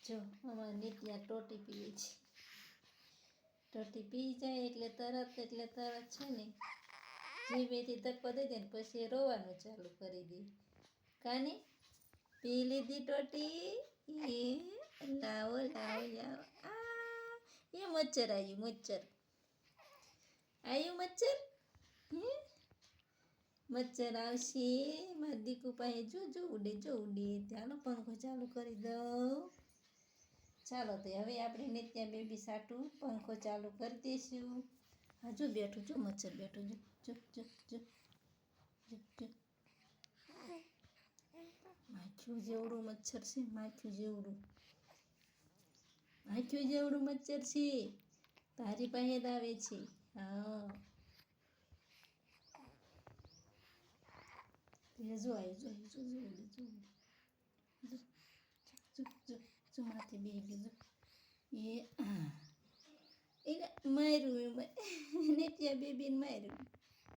જો અમારે નિત્યા ટોટી પીવે છે. ટોટી પી જાય એટલે તરત છે ને જીભેથી ધક્કો દઈ દે ને પછી રોવાનું ચાલુ કરી દે. કાની પી લીધી ટોટી? એ લાવો લાવો લાવો. એ મચ્છર આવ્યું, મચ્છર આવ્યું, મચ્છર. મચ્છર આવશે મારા દીકુ પાસે. જો ઉડે ચાલો પંખો ચાલુ કરી દઉં. ચાલો તો હવે આપણે નિત્યા બેબી સાટું પંખો ચાલુ કરી દઈશું. હા જો બેઠું, જો મચ્છર બેઠું, જો જો જો જો જો માખીયું જેવડું મચ્છર છે, માખીયું જેવડું મચ્છર છે. તારી પાસે જ આવે છે. હા જો આવ્યું, જો માથે બેસી ગયું. એને માર્યું, નિત્યા બેબીને માર્યું.